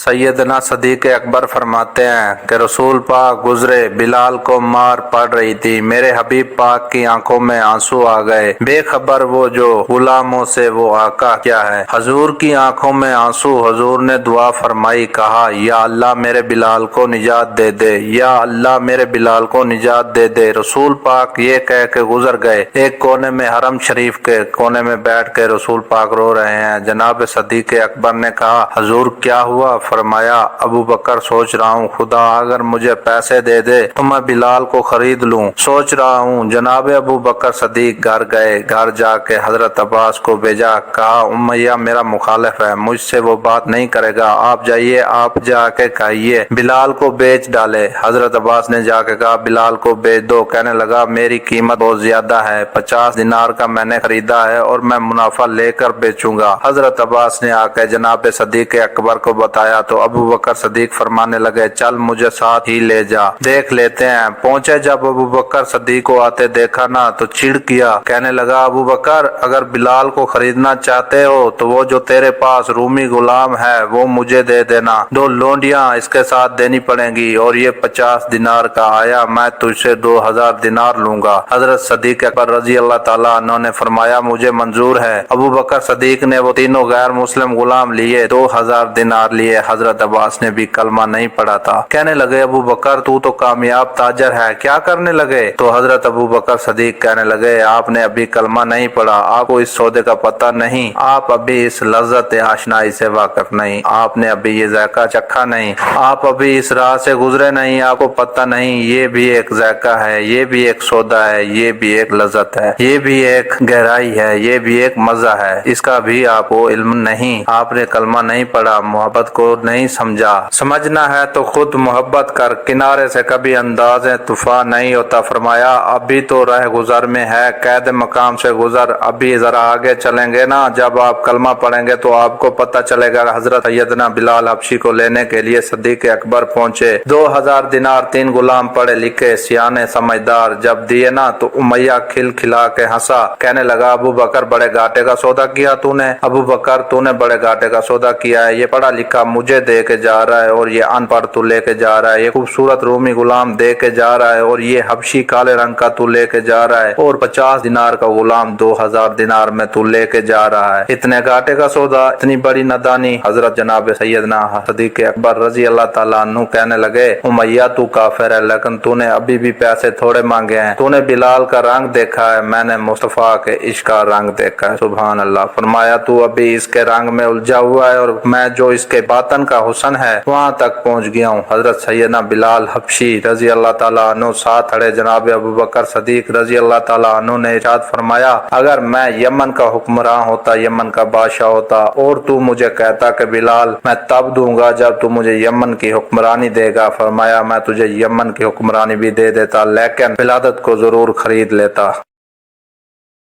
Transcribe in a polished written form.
सैयदना सदीक अकबर फरमाते हैं कि रसूल पाक गुजरे, बिलाल को मार पड़ रही थी, मेरे हबीब पाक की आंखों में आंसू आ गए, बेखबर वो जो गुलामों से वो आका क्या है। हजूर की आंखों में आंसू, हजूर ने दुआ फरमाई, कहा या अल्लाह मेरे बिलाल को निजात दे दे, या अल्लाह मेरे बिलाल को निजात दे दे। रसूल पाक ये कह के गुजर गए। एक कोने में हरम शरीफ के कोने में बैठ के रसूल पाक रो रहे हैं। जनाब सदीक अकबर ने कहा, हजूर क्या हुआ? फरमाया, अबू बकर सोच रहा हूँ खुदा अगर मुझे पैसे दे दे तो मैं बिलाल को खरीद लूँ, सोच रहा हूँ। जनाब अबू बकर सदीक घर गए। घर जाके हजरत अब्बास को भेजा, कहा उमैया मेरा मुखालिफ है, मुझसे वो बात नहीं करेगा, आप जाइए, आप जाके कहिए बिलाल को बेच डाले। हजरत अब्बास ने जाके कहा बिलाल को बेच दो। कहने लगा मेरी कीमत बहुत ज्यादा है, 50 दिनार का मैंने खरीदा है और मैं मुनाफा लेकर बेचूंगा। हजरत अब्बास ने आकर जनाब सदीक अकबर को बताया तो अबू बकर सदीक फरमाने लगे, चल मुझे साथ ही ले जा, देख लेते हैं। पहुंचे जब अबू बकर सदीक को आते देखा ना तो चिढ़ किया। कहने लगा, अबू बकर अगर बिलाल को खरीदना चाहते हो तो वो जो तेरे पास रूमी गुलाम है वो मुझे दे देना, 2 लोंडियां इसके साथ देनी पड़ेंगी और ये 50 दिनार का आया मैं तुझसे 2000 दिनार लूंगा। हजरत सदीक अकबर रजी अल्लाह ताला अन्हु ने फरमाया, मुझे मंजूर है। अबू बकर सदीक ने वो तीनों गैर मुस्लिम गुलाम लिए, 2000 दिनार लिए। हजरत अब्बास ने भी कलमा नहीं पढ़ा था। कहने लगे, अबू बकर तू तो कामयाब ताजर है, क्या करने लगे? तो हजरत अबू बकर सदीक कहने लगे, आपने अभी कलमा नहीं पढ़ा, आपको इस सौदे का पता नहीं, आप अभी इस लज्जत आशनाई से वाकिफ नहीं, आपने अभी ये जायका चखा नहीं, आप अभी इस राह से गुजरे नहीं, आपको पता नहीं ये भी एक जायका है, ये भी एक सौदा है, ये भी एक लज्जत है, ये भी एक गहराई है, ये भी एक मजा है, इसका भी आपको इल्म नहीं, आपने कलमा नहीं पढ़ा, मोहब्बत को नहीं समझा। समझना है तो खुद मोहब्बत कर, किनारे से कभी अंदाज तूफान नहीं होता। फरमाया, अभी तो राह गुजर में है, कैद मकाम से गुजर, अभी जरा आगे चलेंगे ना, जब आप कलमा पढ़ेंगे तो आपको पता चलेगा। हजरत सैयदना बिलाल हबशी को लेने के लिए सदीक अकबर पहुंचे। 2000 दिनार 3 गुलाम पढ़े लिखे सियाने समझदार जब दिए ना तो उमैया खिल खिला के हंसा। कहने लगा, अबू बकर बड़े घाटे का सौदा किया तूने, अबू बकर तूने बड़े घाटे का सौदा किया है, ये पढ़ा लिखा मुझे दे के जा रहा है और ये अनपढ़ तू लेके जा रहा है, ये खूबसूरत रूमी गुलाम दे के जा रहा है और ये हबशी काले रंग का तू लेके जा रहा है और 50 दिनार का गुलाम 2000 दिनार में तू लेके जा रहा है, इतने घाटे का सौदा, इतनी बड़ी नादानी। हजरत जनाब सैयदना सदीक अकबर रजी अल्लाह ताला अन्हु कहने लगे, उमैया तू काफिर है लेकिन तूने अभी भी पैसे थोड़े मांगे हैं, तूने बिलाल का रंग देखा है, मैंने मुस्तफा के इश्क का रंग देखा है। सुभान अल्लाह। फरमाया, तू अभी इसके रंग में उलझा हुआ है और मैं जो इसके बातन का हुस्न है वहाँ तक पहुँच गया हूँ। हजरत सैयदना बिलाल हबशी रजी अल्लाह ताला अन्हु साथ खड़े जनाब अबू बकर सदीक रजी अल्लाह ताला अन्हु ने इरशाद फरमाया, अगर मैं यमन का हुक्मरान होता, यमन का बादशाह होता और तू मुझे कहता कि बिलाल मैं तब दूंगा जब तू मुझे यमन की हुक्मरानी देगा, फरमाया मैं तुझे यमन की हुक्मरानी भी दे देता लेकिन विलादत को जरूर खरीद लेता।